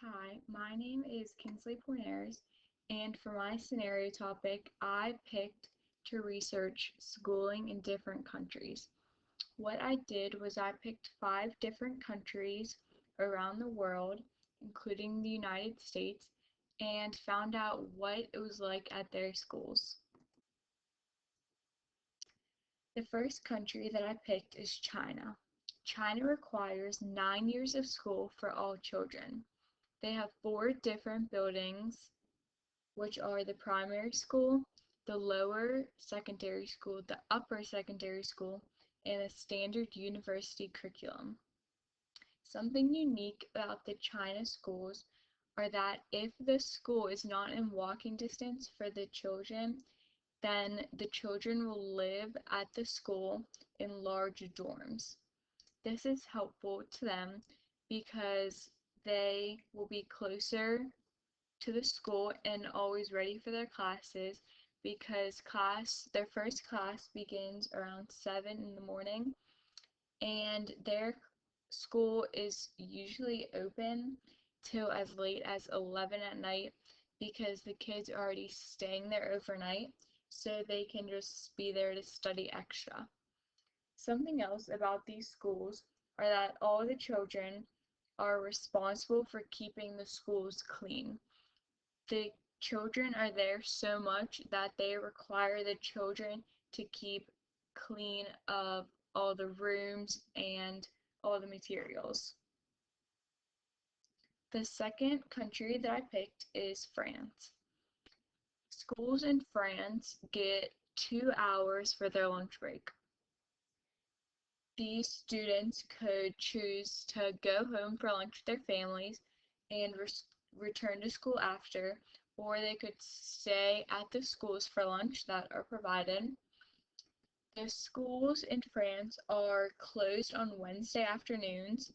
Hi, my name is Kinsley Pournaras, and for my scenario topic, I picked to research schooling in different countries. What I did was I picked 5 different countries around the world, including the United States, and found out what it was like at their schools. The first country that I picked is China. China requires 9 years of school for all children. They have 4 different buildings, which are the primary school, the lower secondary school, the upper secondary school, and a standard university curriculum. Something unique about the China schools are that if the school is not in walking distance for the children, then the children will live at the school in large dorms. This is helpful to them because they will be closer to the school and always ready for their classes because their first class begins around 7 in the morning, and their school is usually open till as late as 11 at night because the kids are already staying there overnight, so they can just be there to study extra. Something else about these schools are that all the children are responsible for keeping the schools clean. The children are there so much that they require the children to keep clean of all the rooms and all the materials. The second country that I picked is France. Schools in France get 2 hours for their lunch break. These students could choose to go home for lunch with their families and return to school after, or they could stay at the schools for lunch that are provided. The schools in France are closed on Wednesday afternoons,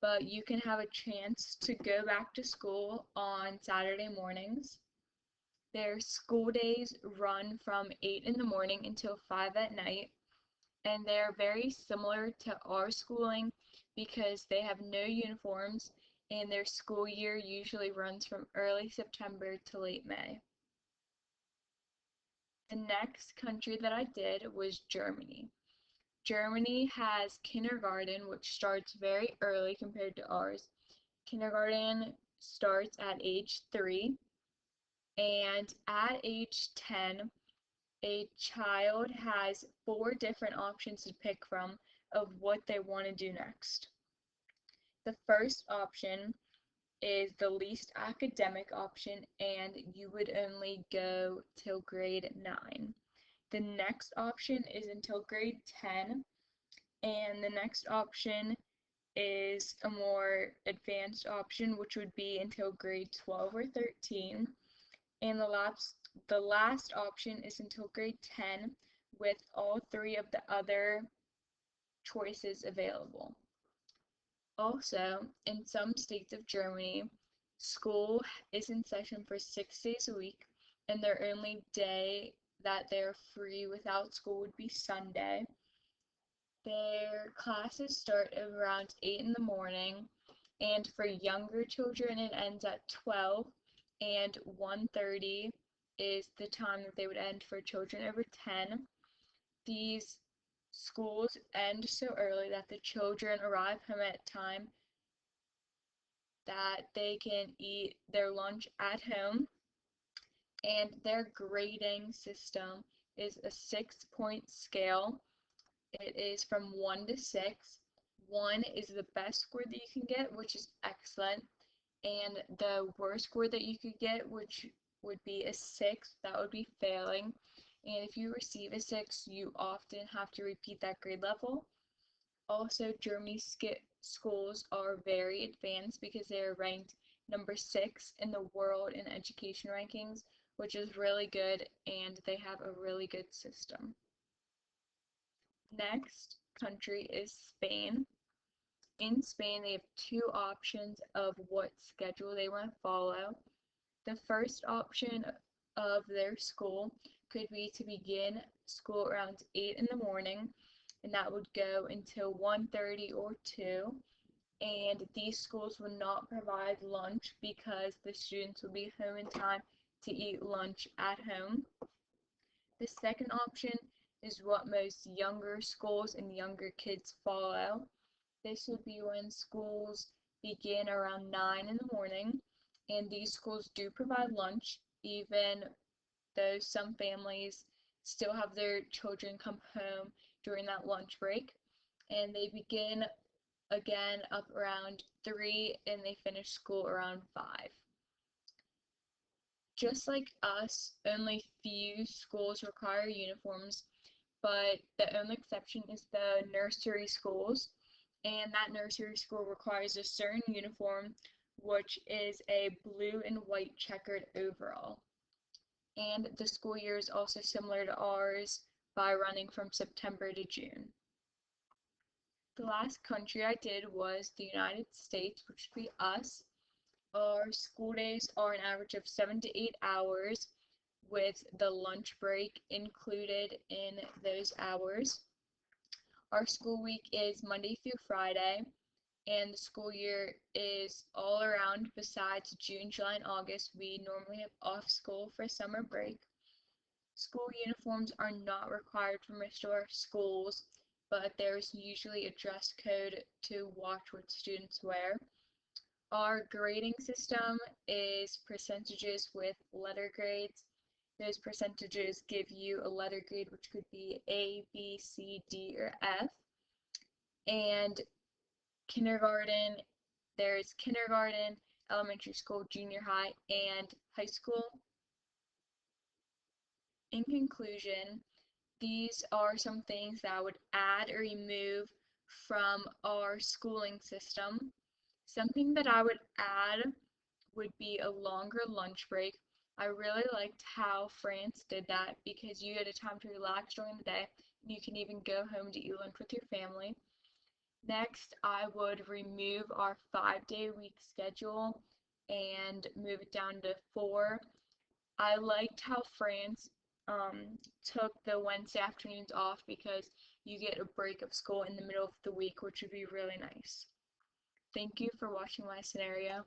but you can have a chance to go back to school on Saturday mornings. Their school days run from 8 in the morning until 5 at night, and they're very similar to our schooling because they have no uniforms and their school year usually runs from early September to late May. The next country that I did was Germany. Germany has kindergarten, which starts very early compared to ours. Kindergarten starts at age 3, and at age 10, a child has 4 different options to pick from of what they want to do next. The first option is the least academic option, and you would only go till grade 9. The next option is until grade 10, and the next option is a more advanced option, which would be until grade 12 or 13. And the last option is until grade 10 with all 3 of the other choices available. Also, in some states of Germany, school is in session for 6 days a week, and their only day that they're free without school would be Sunday. Their classes start around 8 in the morning, and for younger children, it ends at 12, and 1:30 is the time that they would end for children over 10. These schools end so early that the children arrive home at time that they can eat their lunch at home, and their grading system is a 6-point scale. It is from 1 to 6. 1 is the best score that you can get, which is excellent, and the worst score that you could get, which would be a 6, that would be failing. And if you receive a 6, you often have to repeat that grade level. Also, Germany's schools are very advanced because they are ranked number 6 in the world in education rankings, which is really good, and they have a really good system. Next country is Spain. In Spain, they have 2 options of what schedule they want to follow. The first option of their school could be to begin school around 8 in the morning, and that would go until 1:30 or 2. and these schools would not provide lunch because the students would be home in time to eat lunch at home. The second option is what most younger schools and younger kids follow. This would be when schools begin around 9 in the morning, and these schools do provide lunch, even though some families still have their children come home during that lunch break. And they begin again up around 3 and they finish school around 5. Just like us, only few schools require uniforms, but the only exception is the nursery schools, and that nursery school requires a certain uniform, which is a blue and white checkered overall. And the school year is also similar to ours by running from September to June. The last country I did was the United States, which would be us. Our school days are an average of 7 to 8 hours, with the lunch break included in those hours. Our school week is Monday through Friday, and the school year is all around besides June, July, and August. We normally have off school for summer break. School uniforms are not required for most of our schools, but there's usually a dress code to watch what students wear. Our grading system is percentages with letter grades. Those percentages give you a letter grade, which could be A, B, C, D, or F. And kindergarten, there's kindergarten, elementary school, junior high, and high school. In conclusion, these are some things that I would add or remove from our schooling system. Something that I would add would be a longer lunch break. I really liked how France did that because you get a time to relax during the day and you can even go home to eat lunch with your family. Next, I would remove our 5-day week schedule and move it down to 4. I liked how France took the Wednesday afternoons off because you get a break of school in the middle of the week, which would be really nice. Thank you for watching my scenario.